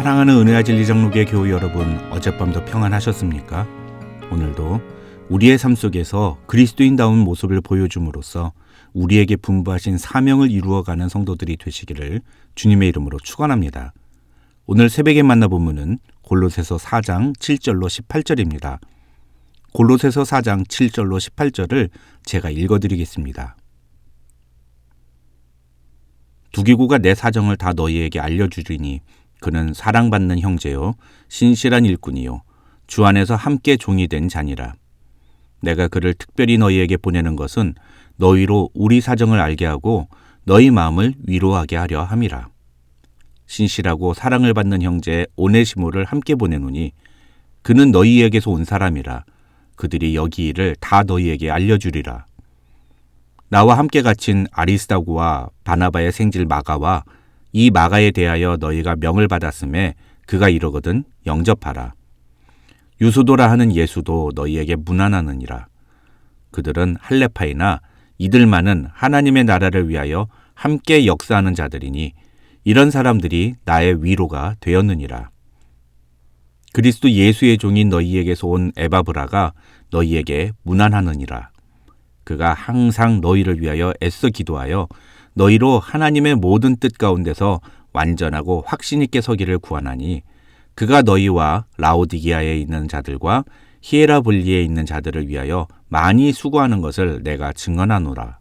사랑하는 은혜와 진리 장로교회 교우 여러분, 어젯밤도 평안하셨습니까? 오늘도 우리의 삶 속에서 그리스도인다운 모습을 보여줌으로써 우리에게 분부하신 사명을 이루어가는 성도들이 되시기를 주님의 이름으로 축원합니다. 오늘 새벽에 만나 본문은 골로새서 4장 7절로 18절입니다. 골로새서 4장 7절로 18절을 제가 읽어드리겠습니다. 두기고가 내 사정을 다 너희에게 알려주리니 그는 사랑받는 형제요 신실한 일꾼이요 주 안에서 함께 종이 된 자니라. 내가 그를 특별히 너희에게 보내는 것은 너희로 우리 사정을 알게 하고 너희 마음을 위로하게 하려 함이라. 신실하고 사랑을 받는 형제 오네시모를 함께 보내노니 그는 너희에게서 온 사람이라. 그들이 여기 일을 다 너희에게 알려주리라. 나와 함께 갇힌 아리스다고와 바나바의 생질 마가와 이 마가에 대하여 너희가 명을 받았음에 그가 이러거든 영접하라. 유수도라 하는 예수도 너희에게 문안하느니라. 그들은 할레파이나 이들만은 하나님의 나라를 위하여 함께 역사하는 자들이니 이런 사람들이 나의 위로가 되었느니라. 그리스도 예수의 종인 너희에게서 온 에바브라가 너희에게 문안하느니라. 그가 항상 너희를 위하여 애써 기도하여 너희로 하나님의 모든 뜻 가운데서 완전하고 확신 있게 서기를 구하나니 그가 너희와 라오디게아에 있는 자들과 히에라볼리에 있는 자들을 위하여 많이 수고하는 것을 내가 증언하노라.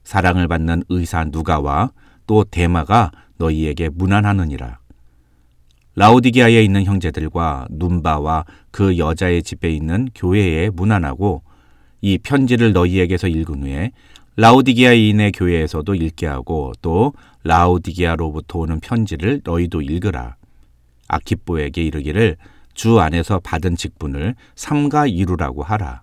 사랑을 받는 의사 누가와 또 데마가 너희에게 문안하느니라. 라오디게아에 있는 형제들과 눈바와 그 여자의 집에 있는 교회에 문안하고 이 편지를 너희에게서 읽은 후에 라오디게아인의 교회에서도 읽게 하고 또 라오디게아로부터 오는 편지를 너희도 읽으라. 아키뽀에게 이르기를 주 안에서 받은 직분을 삼가 이루라고 하라.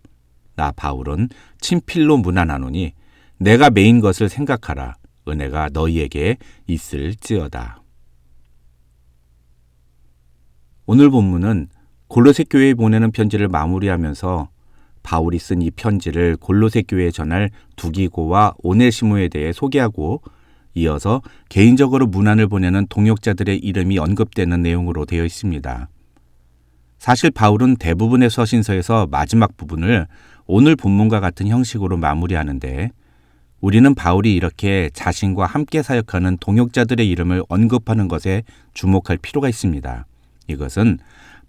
나 바울은 친필로 문안하노니 내가 메인 것을 생각하라. 은혜가 너희에게 있을지어다. 오늘 본문은 골로새 교회에 보내는 편지를 마무리하면서 바울이 쓴 이 편지를 골로새 교회에 전할 두기고와 오네시모에 대해 소개하고 이어서 개인적으로 문안을 보내는 동역자들의 이름이 언급되는 내용으로 되어 있습니다. 사실 바울은 대부분의 서신서에서 마지막 부분을 오늘 본문과 같은 형식으로 마무리하는데 우리는 바울이 이렇게 자신과 함께 사역하는 동역자들의 이름을 언급하는 것에 주목할 필요가 있습니다. 이것은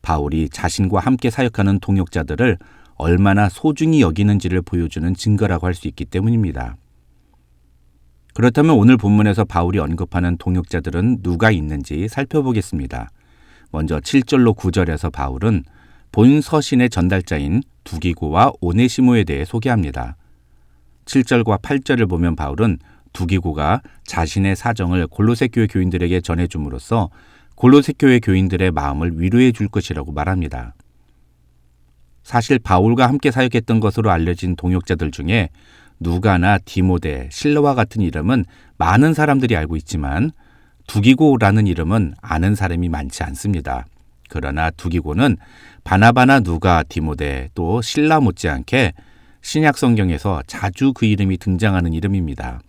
바울이 자신과 함께 사역하는 동역자들을 얼마나 소중히 여기는지를 보여주는 증거라고 할 수 있기 때문입니다. 그렇다면 오늘 본문에서 바울이 언급하는 동역자들은 누가 있는지 살펴보겠습니다. 먼저 7절로 9절에서 바울은 본 서신의 전달자인 두기고와 오네시모에 대해 소개합니다. 7절과 8절을 보면 바울은 두기고가 자신의 사정을 골로새 교회 교인들에게 전해줌으로써 골로새 교회 교인들의 마음을 위로해 줄 것이라고 말합니다. 사실 바울과 함께 사역했던 것으로 알려진 동역자들 중에 누가나 디모데, 실라와 같은 이름은 많은 사람들이 알고 있지만 두기고라는 이름은 아는 사람이 많지 않습니다. 그러나 두기고는 바나바나 누가, 디모데, 또 실라 못지않게 신약 성경에서 자주 그 이름이 등장하는 이름입니다.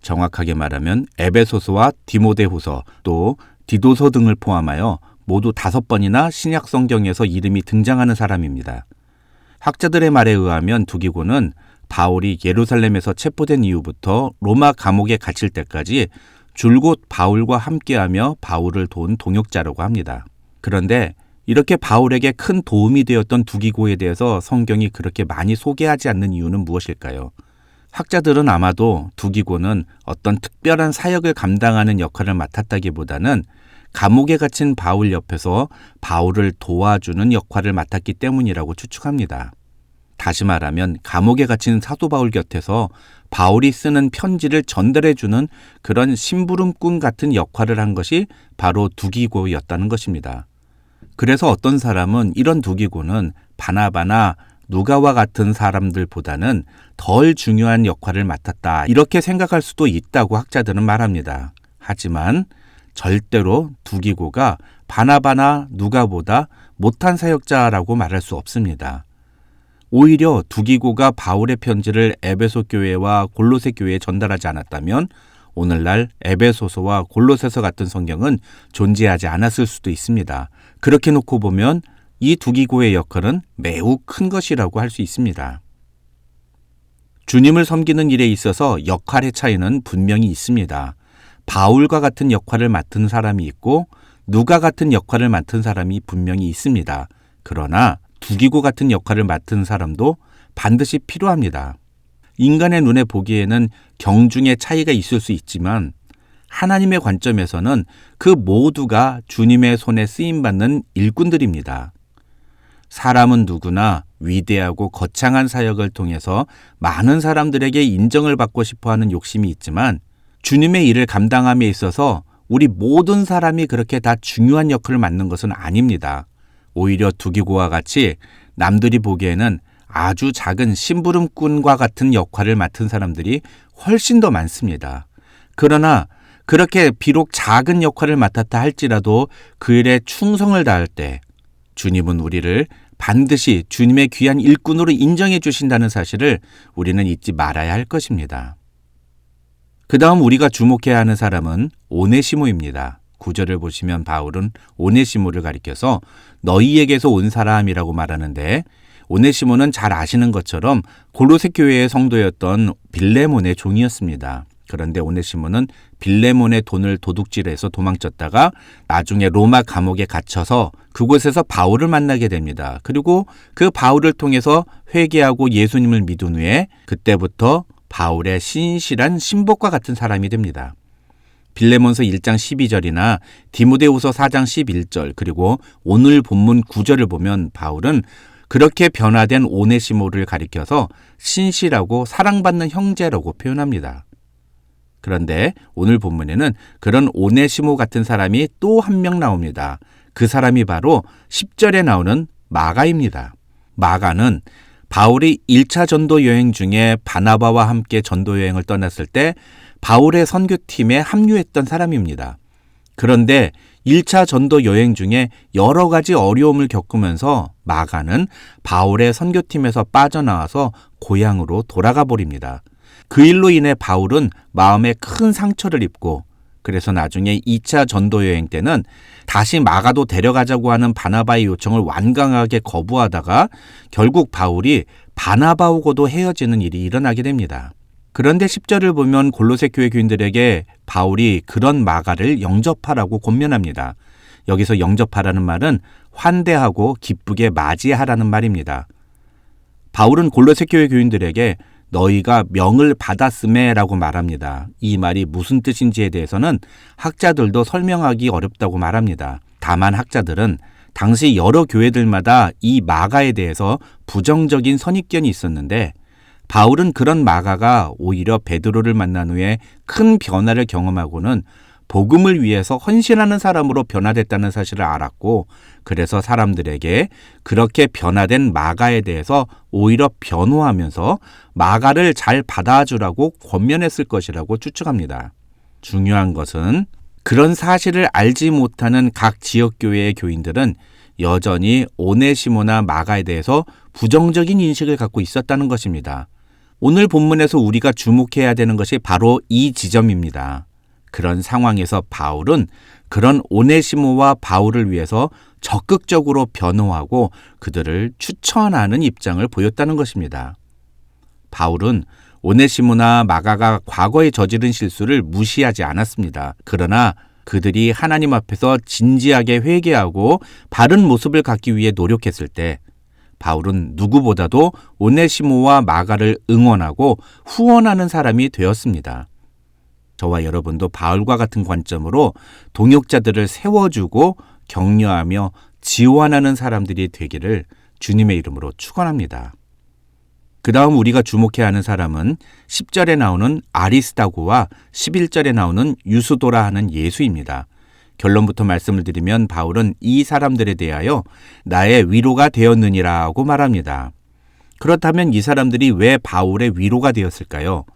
정확하게 말하면 에베소서와 디모데후서 또 디도서 등을 포함하여 모두 5번이나 신약 성경에서 이름이 등장하는 사람입니다. 학자들의 말에 의하면 두기고는 바울이 예루살렘에서 체포된 이후부터 로마 감옥에 갇힐 때까지 줄곧 바울과 함께하며 바울을 도운 동역자라고 합니다. 그런데 이렇게 바울에게 큰 도움이 되었던 두기고에 대해서 성경이 그렇게 많이 소개하지 않는 이유는 무엇일까요? 학자들은 아마도 두기고는 어떤 특별한 사역을 감당하는 역할을 맡았다기보다는 감옥에 갇힌 바울 옆에서 바울을 도와주는 역할을 맡았기 때문이라고 추측합니다. 다시 말하면 감옥에 갇힌 사도 바울 곁에서 바울이 쓰는 편지를 전달해주는 그런 심부름꾼 같은 역할을 한 것이 바로 두기고였다는 것입니다. 그래서 어떤 사람은 이런 두기고는 바나바나 누가와 같은 사람들보다는 덜 중요한 역할을 맡았다 이렇게 생각할 수도 있다고 학자들은 말합니다. 하지만 절대로 두기고가 바나바나 누가보다 못한 사역자라고 말할 수 없습니다. 오히려 두기고가 바울의 편지를 에베소 교회와 골로새 교회에 전달하지 않았다면 오늘날 에베소서와 골로새서 같은 성경은 존재하지 않았을 수도 있습니다. 그렇게 놓고 보면 이 두 기고의 역할은 매우 큰 것이라고 할 수 있습니다. 주님을 섬기는 일에 있어서 역할의 차이는 분명히 있습니다. 바울과 같은 역할을 맡은 사람이 있고 누가 같은 역할을 맡은 사람이 분명히 있습니다. 그러나 두 기고 같은 역할을 맡은 사람도 반드시 필요합니다. 인간의 눈에 보기에는 경중의 차이가 있을 수 있지만 하나님의 관점에서는 그 모두가 주님의 손에 쓰임받는 일꾼들입니다. 사람은 누구나 위대하고 거창한 사역을 통해서 많은 사람들에게 인정을 받고 싶어하는 욕심이 있지만 주님의 일을 감당함에 있어서 우리 모든 사람이 그렇게 다 중요한 역할을 맡는 것은 아닙니다. 오히려 두 기고와 같이 남들이 보기에는 아주 작은 심부름꾼과 같은 역할을 맡은 사람들이 훨씬 더 많습니다. 그러나 그렇게 비록 작은 역할을 맡았다 할지라도 그 일에 충성을 다할 때 주님은 우리를 반드시 주님의 귀한 일꾼으로 인정해 주신다는 사실을 우리는 잊지 말아야 할 것입니다. 그 다음 우리가 주목해야 하는 사람은 오네시모입니다. 9절을 보시면 바울은 오네시모를 가리켜서 너희에게서 온 사람이라고 말하는데 오네시모는 잘 아시는 것처럼 골로새 교회의 성도였던 빌레몬의 종이었습니다. 그런데 오네시모는 빌레몬의 돈을 도둑질해서 도망쳤다가 나중에 로마 감옥에 갇혀서 그곳에서 바울을 만나게 됩니다. 그리고 그 바울을 통해서 회개하고 예수님을 믿은 후에 그때부터 바울의 신실한 신복과 같은 사람이 됩니다. 빌레몬서 1장 12절이나 디모데후서 4장 11절 그리고 오늘 본문 9절을 보면 바울은 그렇게 변화된 오네시모를 가리켜서 신실하고 사랑받는 형제라고 표현합니다. 그런데 오늘 본문에는 그런 오네시모 같은 사람이 또 한 명 나옵니다. 그 사람이 바로 10절에 나오는 마가입니다. 마가는 바울이 1차 전도 여행 중에 바나바와 함께 전도 여행을 떠났을 때 바울의 선교팀에 합류했던 사람입니다. 그런데 1차 전도 여행 중에 여러 가지 어려움을 겪으면서 마가는 바울의 선교팀에서 빠져나와서 고향으로 돌아가 버립니다. 그 일로 인해 바울은 마음에 큰 상처를 입고 그래서 나중에 2차 전도 여행 때는 다시 마가도 데려가자고 하는 바나바의 요청을 완강하게 거부하다가 결국 바울이 바나바하고도 헤어지는 일이 일어나게 됩니다. 그런데 10절을 보면 골로새 교회 교인들에게 바울이 그런 마가를 영접하라고 권면합니다. 여기서 영접하라는 말은 환대하고 기쁘게 맞이하라는 말입니다. 바울은 골로새 교회 교인들에게 너희가 명을 받았음에 라고 말합니다. 이 말이 무슨 뜻인지에 대해서는 학자들도 설명하기 어렵다고 말합니다. 다만 학자들은 당시 여러 교회들마다 이 마가에 대해서 부정적인 선입견이 있었는데 바울은 그런 마가가 오히려 베드로를 만난 후에 큰 변화를 경험하고는 복음을 위해서 헌신하는 사람으로 변화됐다는 사실을 알았고 그래서 사람들에게 그렇게 변화된 마가에 대해서 오히려 변호하면서 마가를 잘 받아주라고 권면했을 것이라고 추측합니다. 중요한 것은 그런 사실을 알지 못하는 각 지역교회의 교인들은 여전히 오네시모나 마가에 대해서 부정적인 인식을 갖고 있었다는 것입니다. 오늘 본문에서 우리가 주목해야 되는 것이 바로 이 지점입니다. 그런 상황에서 바울은 그런 오네시모와 바울을 위해서 적극적으로 변호하고 그들을 추천하는 입장을 보였다는 것입니다. 바울은 오네시모나 마가가 과거에 저지른 실수를 무시하지 않았습니다. 그러나 그들이 하나님 앞에서 진지하게 회개하고 바른 모습을 갖기 위해 노력했을 때 바울은 누구보다도 오네시모와 마가를 응원하고 후원하는 사람이 되었습니다. 저와 여러분도 바울과 같은 관점으로 동역자들을 세워주고 격려하며 지원하는 사람들이 되기를 주님의 이름으로 축원합니다. 그 다음 우리가 주목해야 하는 사람은 10절에 나오는 아리스다고와 11절에 나오는 유스도라 하는 예수입니다. 결론부터 말씀을 드리면 바울은 이 사람들에 대하여 나의 위로가 되었느니라고 말합니다. 그렇다면 이 사람들이 왜 바울의 위로가 되었을까요?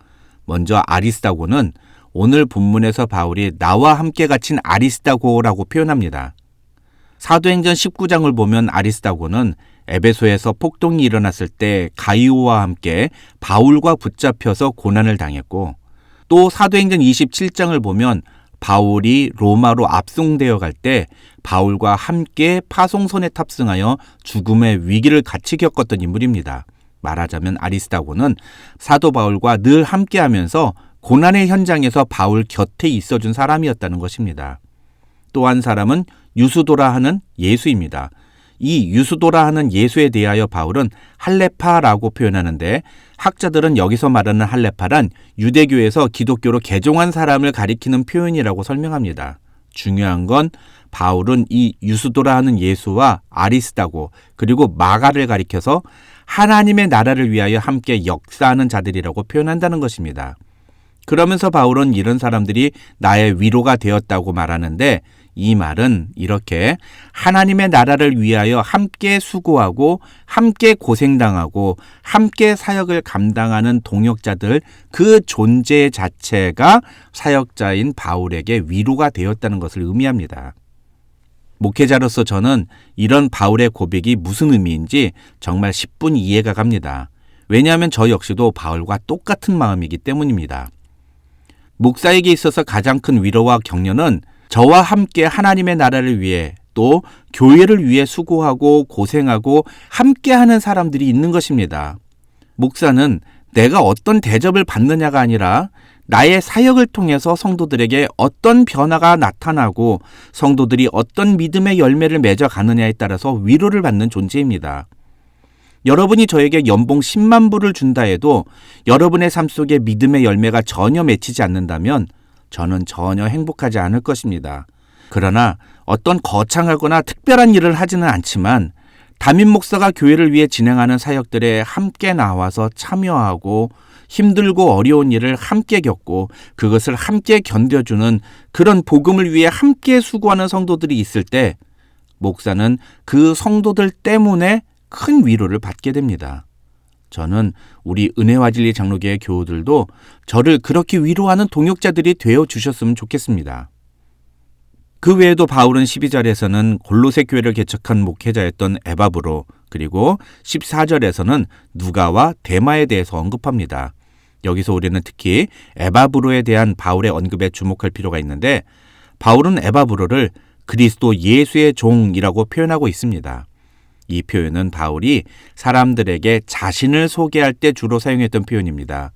먼저 아리스다고는 오늘 본문에서 바울이 나와 함께 갇힌 아리스다고라고 표현합니다. 사도행전 19장을 보면 아리스다고는 에베소에서 폭동이 일어났을 때 가이오와 함께 바울과 붙잡혀서 고난을 당했고 또 사도행전 27장을 보면 바울이 로마로 압송되어 갈 때 바울과 함께 파송선에 탑승하여 죽음의 위기를 같이 겪었던 인물입니다. 말하자면 아리스다고는 사도 바울과 늘 함께하면서 고난의 현장에서 바울 곁에 있어준 사람이었다는 것입니다. 또 한 사람은 유수도라 하는 예수입니다. 이 유수도라 하는 예수에 대하여 바울은 할레파라고 표현하는데 학자들은 여기서 말하는 할레파란 유대교에서 기독교로 개종한 사람을 가리키는 표현이라고 설명합니다. 중요한 건 바울은 이 유수도라 하는 예수와 아리스다고 그리고 마가를 가리켜서 하나님의 나라를 위하여 함께 역사하는 자들이라고 표현한다는 것입니다. 그러면서 바울은 이런 사람들이 나의 위로가 되었다고 말하는데 이 말은 이렇게 하나님의 나라를 위하여 함께 수고하고 함께 고생당하고 함께 사역을 감당하는 동역자들 그 존재 자체가 사역자인 바울에게 위로가 되었다는 것을 의미합니다. 목회자로서 저는 이런 바울의 고백이 무슨 의미인지 정말 10분 이해가 갑니다. 왜냐하면 저 역시도 바울과 똑같은 마음이기 때문입니다. 목사에게 있어서 가장 큰 위로와 격려는 저와 함께 하나님의 나라를 위해 또 교회를 위해 수고하고 고생하고 함께하는 사람들이 있는 것입니다. 목사는 내가 어떤 대접을 받느냐가 아니라 나의 사역을 통해서 성도들에게 어떤 변화가 나타나고 성도들이 어떤 믿음의 열매를 맺어 가느냐에 따라서 위로를 받는 존재입니다. 여러분이 저에게 연봉 10만 불을 준다 해도 여러분의 삶 속에 믿음의 열매가 전혀 맺히지 않는다면 저는 전혀 행복하지 않을 것입니다. 그러나 어떤 거창하거나 특별한 일을 하지는 않지만 담임 목사가 교회를 위해 진행하는 사역들에 함께 나와서 참여하고 힘들고 어려운 일을 함께 겪고 그것을 함께 견뎌주는 그런 복음을 위해 함께 수고하는 성도들이 있을 때 목사는 그 성도들 때문에 큰 위로를 받게 됩니다. 저는 우리 은혜와 진리 장로교회 교우들도 저를 그렇게 위로하는 동역자들이 되어 주셨으면 좋겠습니다. 그 외에도 바울은 12절에서는 골로새 교회를 개척한 목회자였던 에바브로 그리고 14절에서는 누가와 데마에 대해서 언급합니다. 여기서 우리는 특히 에바브로에 대한 바울의 언급에 주목할 필요가 있는데 바울은 에바브로를 그리스도 예수의 종이라고 표현하고 있습니다. 이 표현은 바울이 사람들에게 자신을 소개할 때 주로 사용했던 표현입니다.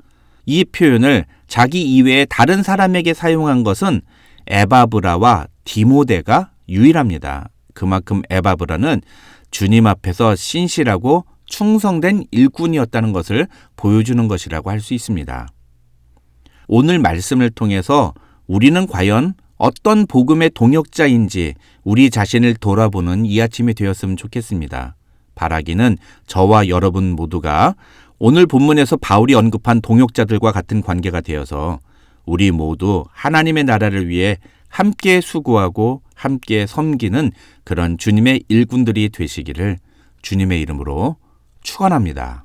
이 표현을 자기 이외에 다른 사람에게 사용한 것은 에바브라와 디모데가 유일합니다. 그만큼 에바브라는 주님 앞에서 신실하고 충성된 일꾼이었다는 것을 보여주는 것이라고 할 수 있습니다. 오늘 말씀을 통해서 우리는 과연 어떤 복음의 동역자인지 우리 자신을 돌아보는 이 아침이 되었으면 좋겠습니다. 바라기는 저와 여러분 모두가 오늘 본문에서 바울이 언급한 동역자들과 같은 관계가 되어서 우리 모두 하나님의 나라를 위해 함께 수고하고 함께 섬기는 그런 주님의 일꾼들이 되시기를 주님의 이름으로 축원합니다.